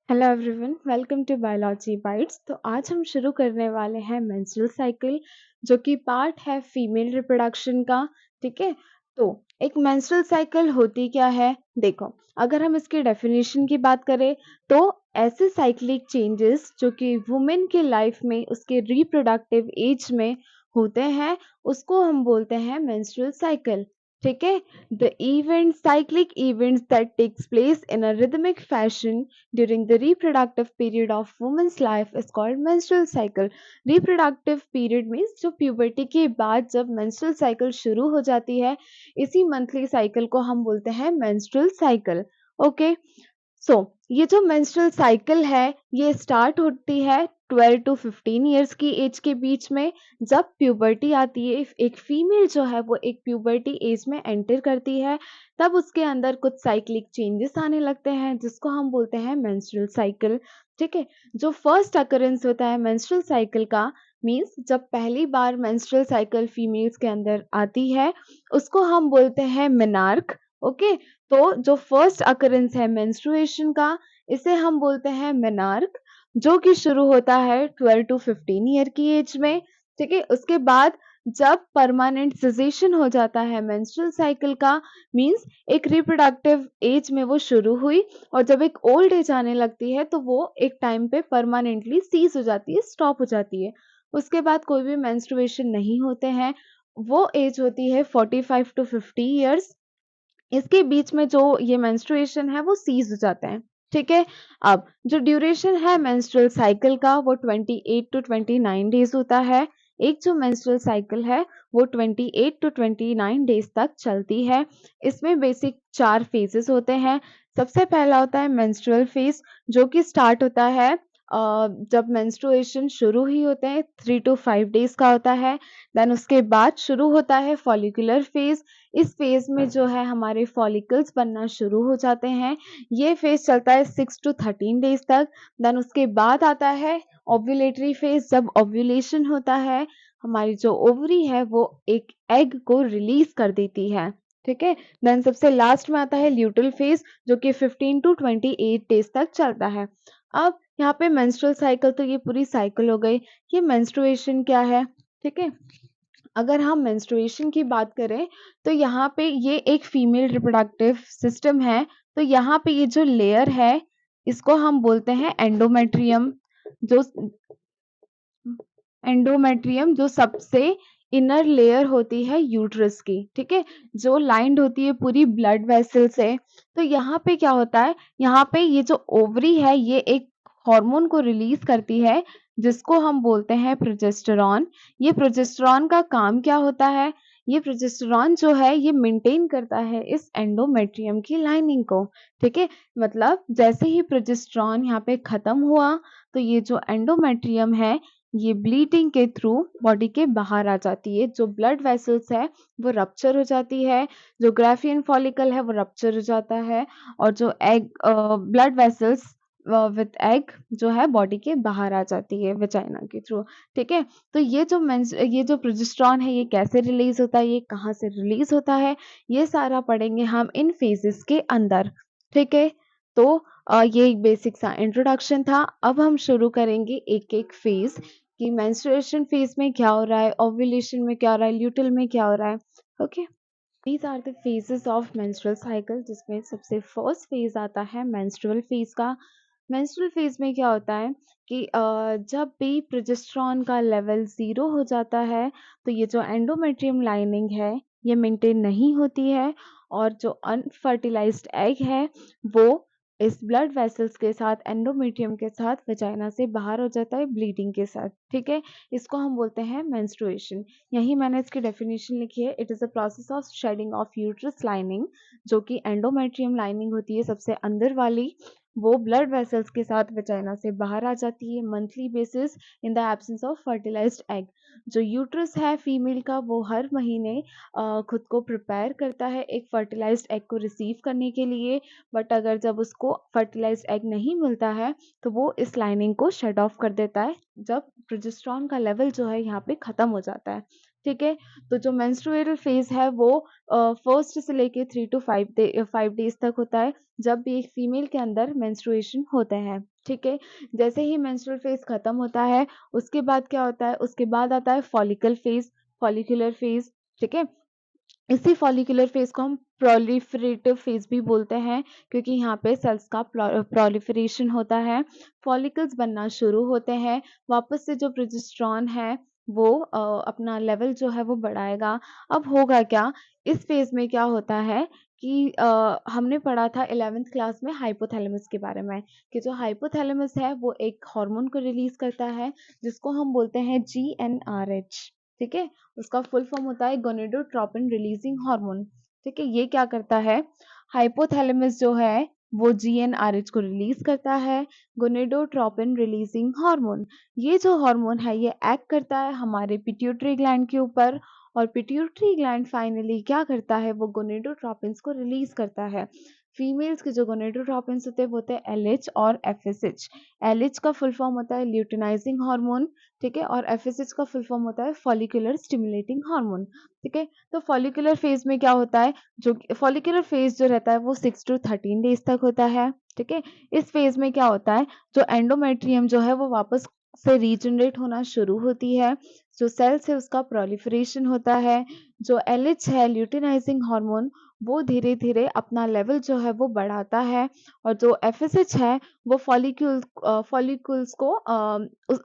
Hello everyone, welcome to biology bites. तो आज हम शुरू करने वाले हैं मेंस्ट्रुअल साइकिल, जो कि पार्ट है फीमेल रिप्रोडक्शन का। ठीक है, तो एक मेंस्ट्रुअल साइकिल होती क्या है? देखो, अगर हम इसकी डेफिनेशन की बात करें तो ऐसे साइक्लिक चेंजेस जो कि वुमेन के लाइफ में उसके रिप्रोडक्टिव एज में होते हैं, उसको हम बोलते हैं मेंस्ट्रुअल साइकिल। ठीक है, the event cyclic events that takes place in a rhythmic fashion during the reproductive period of woman's life is called menstrual cycle. Reproductive period means जो प्यूबर्टी के बाद जब menstrual cycle शुरू हो जाती है, इसी मंथली साइकिल को हम बोलते हैं menstrual cycle. ओके, ये जो मेंस्ट्रुअल साइकिल है ये स्टार्ट होती है 12 टू 15 ईयर्स की एज के बीच में, जब प्यूबर्टी आती है। एक फीमेल जो है वो एक प्यूबर्टी एज में एंटर करती है, तब उसके अंदर कुछ साइक्लिक चेंजेस आने लगते हैं जिसको हम बोलते हैं मेंस्ट्रुअल साइकिल। ठीक है, जो फर्स्ट अकरेंस होता है मेंस्ट्रुअल साइकिल का मीन्स जब पहली बार मेंस्ट्रुअल साइकिल फीमेल्स के अंदर आती है, उसको हम बोलते हैं मेनार्क। ओके, तो जो फर्स्ट अकरेंस है मेंस्ट्रुएशन का, इसे हम बोलते हैं मेनार्क, जो कि शुरू होता है 12 टू 15 ईयर की एज में। ठीक है, उसके बाद जब परमानेंट सेसेशन हो जाता है मेंस्ट्रुअल साइकिल का, मींस एक रिप्रोडक्टिव एज में वो शुरू हुई और जब एक ओल्ड एज आने लगती है तो वो एक टाइम पे परमानेंटली सीज हो जाती है, स्टॉप हो जाती है। उसके बाद कोई भी मेंस्ट्रुएशन नहीं होते हैं। वो एज होती है 45 टू 50 ईयर्स। इसके बीच में जो ये मेंस्ट्रुएशन है वो सीज हो जाते हैं। ठीक है, अब जो ड्यूरेशन है मेंस्ट्रुअल साइकिल का वो 28 टू 29 डेज होता है। एक जो मेंस्ट्रुअल साइकिल है वो 28 टू 29 डेज तक चलती है। इसमें बेसिक 4 फेजेस होते हैं। सबसे पहला होता है मेंस्ट्रुअल फेज, जो कि स्टार्ट होता है जब मेंस्ट्रुएशन शुरू ही होते हैं 3 टू 5 डेज का होता है। देन उसके बाद शुरू होता है फॉलिकुलर फेज। इस फेज में जो है हमारे फॉलिकल्स बनना शुरू हो जाते हैं। ये फेज चलता है 6 टू 13 डेज तक। देन उसके बाद आता है ओव्यूलेटरी फेज, जब ओव्यूलेशन होता है हमारी जो ओवरी है वो एक एग को रिलीज कर देती है। ठीक है, देन सबसे लास्ट में आता है ल्यूटल फेज, जो कि 15 टू 28 डेज तक चलता है। अब यहाँ पे मेंस्ट्रुअल साइकिल तो ये पूरी साइकिल हो गई। ये मेंस्ट्रुएशन क्या है? ठीक है, अगर हम मेंस्ट्रुएशन की बात करें तो यहाँ पे ये एक फीमेल रिप्रोडक्टिव सिस्टम है। तो यहाँ पे ये जो लेयर है इसको हम बोलते हैं एंडोमेट्रियम। जो जो सबसे इनर लेयर होती है यूट्रस की। ठीक है, जो लाइंड होती है पूरी ब्लड वेसल से। तो यहाँ पे क्या होता है, यहाँ पे ये जो ओवरी है ये एक हार्मोन को रिलीज करती है जिसको हम बोलते हैं प्रोजेस्टेरॉन। ये प्रोजेस्टेरॉन का काम क्या होता है? ये प्रोजेस्टेरॉन जो है ये मेंटेन करता है इस एंडोमेट्रियम की लाइनिंग को। ठीक है, मतलब जैसे ही प्रोजेस्टेरॉन यहाँ पे खत्म हुआ तो ये जो एंडोमेट्रियम है ये ब्लीडिंग के थ्रू बॉडी के बाहर आ जाती है। जो ब्लड वेसल्स है वो रप्चर हो जाती है, जो ग्राफियन फॉलिकल है वो रप्चर हो जाता है, और जो egg blood vessels with egg जो है बॉडी के बाहर आ जाती है वेजाइना के थ्रू। ठीक है, तो ये जो प्रोजेस्टेरॉन है ये कैसे रिलीज होता है, ये कहाँ से रिलीज होता है, ये सारा पढ़ेंगे हम इन फेजेस के अंदर। ठीक है, तो ये एक बेसिक सा इंट्रोडक्शन था। अब हम शुरू करेंगे एक एक फेज कि मेंस्ट्रुएशन फेज में क्या हो रहा है, ओव्यूलेशन में क्या हो रहा है, ल्यूटल में क्या हो रहा है। Okay, these are the phases of menstrual cycle, जिसमें सबसे फर्स्ट फेज आता है मेंस्ट्रुअल फेज का। मेंस्ट्रुअल फेज में क्या होता है कि जब भी प्रोजेस्टेरॉन का लेवल 0 हो जाता है तो ये जो एंडोमेट्रियम लाइनिंग है ये मेंटेन नहीं होती है, और जो अनफर्टिलाइज्ड एग है वो इस ब्लड वेसल्स के साथ एंडोमेट्रियम के साथ वजाइना से बाहर हो जाता है ब्लीडिंग के साथ। ठीक है, इसको हम बोलते हैं मेंस्ट्रुएशन। यही मैंने इसकी डेफिनेशन लिखी है। It is a process of shedding of uterus lining, जो कि एंडोमेट्रियम लाइनिंग होती है सबसे अंदर वाली, वो ब्लड वेसल्स के साथ वजाइना से बाहर आ जाती है monthly basis in the absence of fertilised egg. जो यूट्रस है फीमेल का वो हर महीने खुद को प्रिपेयर करता है एक फर्टिलाइज्ड एग को रिसीव करने के लिए, बट अगर जब उसको फर्टिलाइज्ड एग नहीं मिलता है तो वो इस लाइनिंग को शट ऑफ कर देता है जब प्रोजेस्टेरॉन का लेवल जो है यहाँ पे खत्म हो जाता है। ठीक है, तो जो मेंस्ट्रुअल फेज है वो फर्स्ट से लेके 3 टू 5 डेज तक होता है, जब भी एक फीमेल के अंदर मेंस्ट्रुएशन होते हैं। ठीक है? जैसे ही मेंस्ट्रुअल फेज़ खत्म होता है, उसके बाद क्या होता है, उसके बाद आता है फॉलिकल फेज़, फॉलिक्यूलर फेज़, ठीक है? इसी फॉलिक्यूलर फेज़ को हम प्रोलिफरेटिव फेज़ भी बोलते हैं, क्योंकि यहाँ पे सेल्स का प्रोलिफरेशन होता है, फॉलिकल्स बनना शुरू होते हैं, वापस से जो प्रोजेस्टेरॉन है वो अपना लेवल जो है वो बढ़ाएगा। अब होगा क्या, इस फेज़ में क्या होता है कि हमने पढ़ा था 11th क्लास में हाइपोथैलेमस के बारे में, कि जो हाइपोथैलेमस है वो एक हार्मोन को रिलीज़ करता है, जिसको हम बोलते हैं जीएनआरएच, ठीक है? उसका फुल फॉर्म होता है गोनेडोट्रोपिन रिलीजिंग हार्मोन, ठीक है? ये क्या करता है, हाइपोथैलेमस जो है वो जीएनआरएच को रिलीज करता है, गोनेडोट्रोपिन रिलीजिंग हार्मोन। ये जो हार्मोन है ये एक्ट करता है हमारे पिट्यूटरी ग्लैंड के ऊपर, और पिट्यूटरी ग्लैंड फाइनली क्या करता है, वो गोनेडोट्रोपिन्स को रिलीज करता है। फीमेल्स के जो गोनेडोट्रोपिन्स होते हैं वो होते हैं एलएच और एफएसएच। एलएच का फुल फॉर्म होता है ल्यूटिनाइजिंग हार्मोन, ठीक है? और एफएसएच का फुल फॉर्म होता है फॉलिकुलर स्टिमुलेटिंग हार्मोन, ठीक है? तो फॉलिकुलर फेज में क्या होता है, जो फॉलिकुलर फेज जो रहता है वो 6 टू 13 डेज तक होता है, ठीक है? इस फेज में क्या होता है, जो एंडोमेट्रियम जो है वो वापस से रीजनरेट होना शुरू होती है, जो सेल्स है उसका प्रोलिफरेशन होता है, जो एलएच है ल्यूटिनाइजिंग हार्मोन वो धीरे धीरे अपना लेवल जो है वो बढ़ाता है, और जो एफएसएच है वो फॉलिकल्स को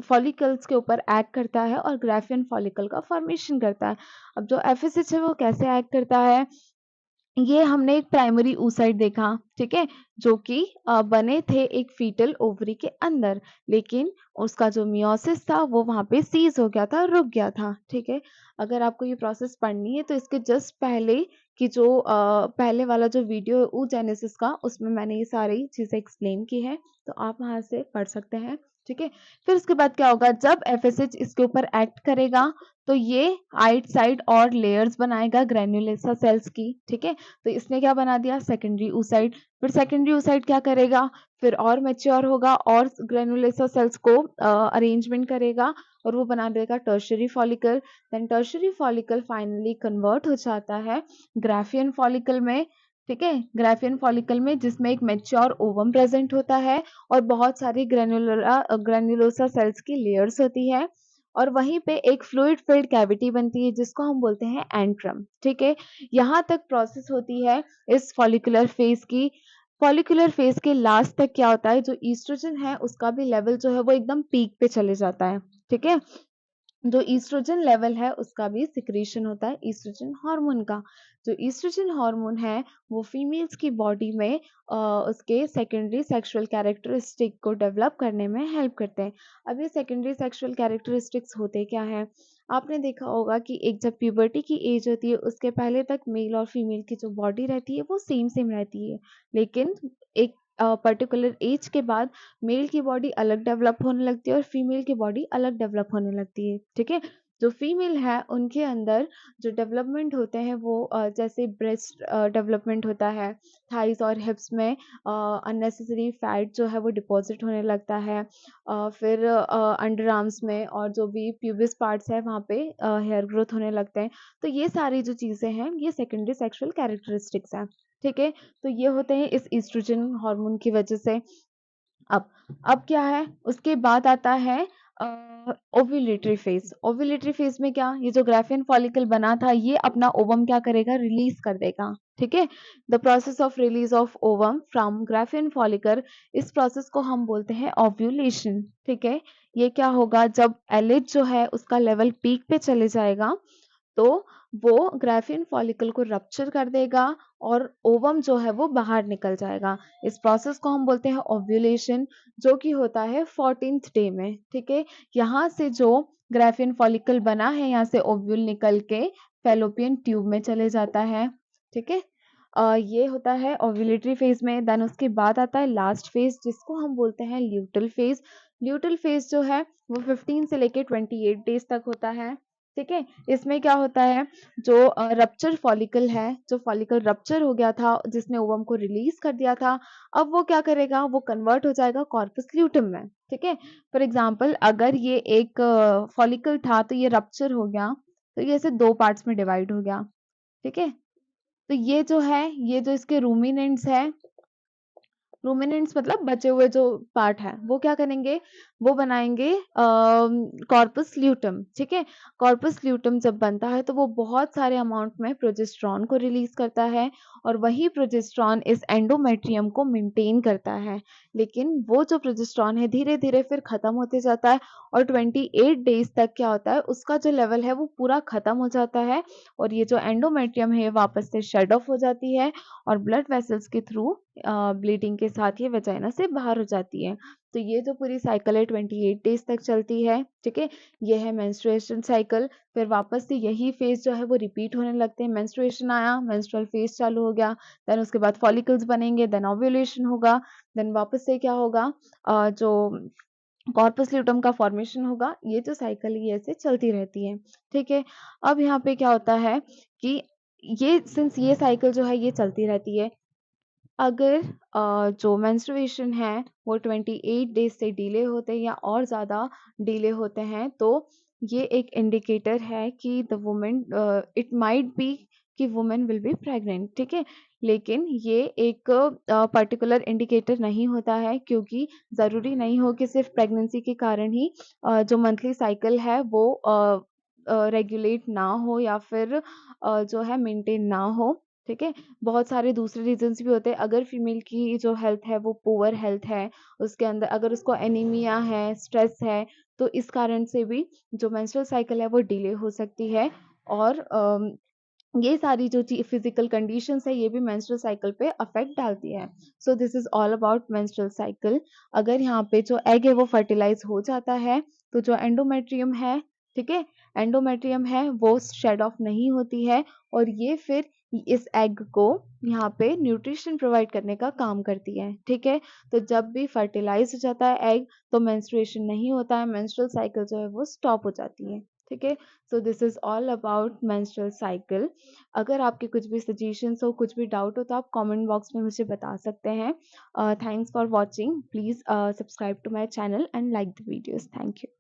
फॉलिकल्स के ऊपर एक्ट करता है और ग्राफियन फॉलिकल का फॉर्मेशन करता है। अब जो एफएसएच है वो कैसे एक्ट करता है, ये हमने एक प्राइमरी oocyte देखा, ठीक है? जो कि बने थे एक फीटल ओवरी के अंदर, लेकिन उसका जो मियोसिस था वो वहाँ पे सीज हो गया था, रुक गया था, ठीक है? अगर आपको ये प्रोसेस पढ़नी है तो इसके जस्ट पहले की जो पहले वाला जो वीडियो है oogenesis का, उसमें मैंने ये सारी चीज़ें एक्सप्लेन की है, तो आप वहाँ से पढ़ सकते हैं, ठीक है? फिर उसके बाद क्या होगा, जब एफएसएच इसके ऊपर एक्ट करेगा तो ये आइट साइड और लेयर्स बनाएगा ग्रैन्युलोसा सेल्स की, ठीक है? तो इसने क्या बना दिया, सेकेंडरी oocyte। फिर सेकेंडरी oocyte क्या करेगा, फिर और मैच्योर होगा और ग्रैन्युलोसा सेल्स को अरेंजमेंट करेगा और वो बना देगा tertiary follicle. Then tertiary follicle finally convert हो जाता है ग्राफियन फॉलिकल में, ठीक है? ग्राफियन फॉलिकल में जिसमें एक मैच्योर ओवम प्रेजेंट होता है और बहुत सारी ग्रैन्युलोसा सेल्स की लेयर्स होती है, और वहीं पे एक फ्लूइड फिल्ड कैविटी बनती है जिसको हम बोलते हैं एंट्रम, ठीक है? यहाँ तक प्रोसेस होती है इस फॉलिकुलर फेज की। फॉलिकुलर फेज के लास्ट तक क्या होता है, जो ईस्ट्रोजन है उसका भी लेवल जो है वो एकदम पीक पे चले जाता है, ठीक है? जो ईस्ट्रोजन लेवल है उसका भी सिक्रीशन होता है ईस्ट्रोजन हार्मोन का। जो ईस्ट्रोजन हार्मोन है वो फीमेल्स की बॉडी में उसके सेकेंडरी सेक्सुअल कैरेक्टरिस्टिक को डेवलप करने में हेल्प करते हैं। अब ये सेकेंडरी सेक्सुअल कैरेक्टरिस्टिक्स होते क्या हैं, आपने देखा होगा कि एक जब प्यूबर्टी की एज होती है उसके पहले तक मेल और फीमेल की जो बॉडी रहती है वो सेम सेम रहती है, लेकिन एक पर्टिकुलर एज के बाद मेल की बॉडी अलग डेवलप होने लगती है और फीमेल की बॉडी अलग डेवलप होने लगती है, ठीक है? जो फीमेल है उनके अंदर जो डेवलपमेंट होते हैं वो जैसे ब्रेस्ट डेवलपमेंट होता है, थाइस और हिप्स में अननेसेसरी फैट जो है वो डिपॉजिट होने लगता है, फिर अंडर आर्म्स में और जो भी प्यूबिस पार्ट्स है वहाँ पे हेयर ग्रोथ होने लगते हैं। तो ये सारी जो चीज़ें हैं ये सेकेंडरी सेक्सुअल कैरेक्टरिस्टिक्स हैं, ठीक है? तो ये होते हैं इस एस्ट्रोजन हार्मोन की वजह से। अब अब क्या है, उसके बाद आता है ओव्यूलेटरी फेज। ओव्यूलेटरी फेज में क्या, ये जो ग्राफियन फॉलिकल बना था ये अपना ओवम क्या करेगा, रिलीज कर देगा, ठीक है? The process of release of ovum from Graafian follicle, इस प्रोसेस को हम बोलते हैं ओव्यूलेशन, ठीक है? ये क्या होगा, जब एलएच जो है उसका लेवल पीक पे चले जाएगा तो वो ग्राफियन फॉलिकल को रप्चर कर देगा और ओवम जो है वो बाहर निकल जाएगा। इस प्रोसेस को हम बोलते हैं ओव्यूलेशन, जो कि होता है 14th डे में, ठीक है? यहाँ से जो ग्राफियन फॉलिकल बना है यहाँ से ओव्यूल निकल के फैलोपियन ट्यूब में चले जाता है, ठीक है? ये होता है ओव्यूलेटरी फेज में। देन उसके बाद आता है लास्ट फेज जिसको हम बोलते हैं ल्यूटल फेज। ल्यूटल फेज जो है वो 15 से लेके 28 डेज तक होता है, ठीक है? इसमें क्या होता है, जो रप्चर फॉलिकल है, जो फॉलिकल रप्चर हो गया था जिसने ओवम को रिलीज कर दिया था, अब वो क्या करेगा, वो कन्वर्ट हो जाएगा कॉर्पस ल्यूटम में, ठीक है? फॉर एग्जांपल अगर ये एक फॉलिकल था तो ये रप्चर हो गया, तो ये ऐसे दो पार्ट्स में डिवाइड हो गया, ठीक है? तो ये जो है, ये जो इसके रूमिनेंट्स है रूमिनेंट्स मतलब बचे हुए जो पार्ट है वो क्या करेंगे, वो बनाएंगे कॉर्पस ल्यूटम, ठीक है। कॉर्पस ल्यूटम जब बनता है तो वो बहुत सारे अमाउंट में प्रोजेस्टेरॉन को रिलीज करता है और वही प्रोजेस्टेरॉन इस एंडोमेट्रियम को मेंटेन करता है। लेकिन वो जो प्रोजेस्टेरॉन है धीरे धीरे फिर खत्म होते जाता है और 28 डेज तक क्या होता है, उसका जो लेवल है वो पूरा खत्म हो जाता है और ये जो एंडोमेट्रियम है वापस से शेड ऑफ हो जाती है और ब्लड वेसल्स के थ्रू ब्लीडिंग के साथ ये वेजाइना से बाहर हो जाती है। तो ये जो पूरी साइकिल है 28 डेज तक चलती है, ठीक है। ये है मेंस्ट्रुएशन साइकिल। फिर वापस से यही फेज जो है वो रिपीट होने लगते हैं। मेंस्ट्रुएशन आया, मेंस्ट्रुअल फेज चालू हो गया, देन उसके बाद फॉलिकल्स बनेंगे, देन ओव्यूलेशन होगा, देन वापस से क्या होगा, जो कॉर्पस ल्यूटम का फॉर्मेशन होगा। ये जो साइकिल है ये ऐसे चलती रहती है, ठीक है। अब यहाँ पे क्या होता है कि ये सिंस ये साइकिल जो है ये चलती रहती है, अगर जो मेंस्ट्रुएशन है वो 28 डेज से डिले होते हैं या और ज़्यादा डिले होते हैं तो ये एक इंडिकेटर है कि the woman it might be कि वुमन विल बी प्रेग्नेंट, ठीक है। लेकिन ये एक पर्टिकुलर इंडिकेटर नहीं होता है क्योंकि ज़रूरी नहीं हो कि सिर्फ प्रेगनेंसी के कारण ही जो मंथली साइकिल है वो रेगुलेट ना हो या फिर जो है मेंटेन ना हो, ठीक है। बहुत सारे दूसरे रीजंस भी होते हैं। अगर फीमेल की जो हेल्थ है वो पुअर हेल्थ है, उसके अंदर अगर उसको एनीमिया है, स्ट्रेस है, तो इस कारण से भी जो मेंस्ट्रुअल साइकिल है वो डिले हो सकती है। और ये सारी जो फिजिकल कंडीशंस है ये भी मेंस्ट्रुअल साइकिल पे अफेक्ट डालती है। So this is all about menstrual cycle. अगर यहाँ पे जो एग है वो फर्टिलाइज हो जाता है तो जो एंडोमेट्रियम है, ठीक है, एंडोमेट्रियम है वो शेड ऑफ नहीं होती है और ये फिर इस एग को यहाँ पे न्यूट्रिशन प्रोवाइड करने का काम करती है, ठीक है। तो जब भी फर्टिलाइज हो जाता है एग तो मेंस्ट्रुएशन नहीं होता है, मेंस्ट्रुअल साइकिल जो है वो स्टॉप हो जाती है, ठीक है। So this is all about menstrual cycle. अगर आपके कुछ भी सजेशंस हो, कुछ भी डाउट हो तो आप कमेंट बॉक्स में मुझे बता सकते हैं। Thanks for watching, please subscribe to my channel and like the videos. Thank you.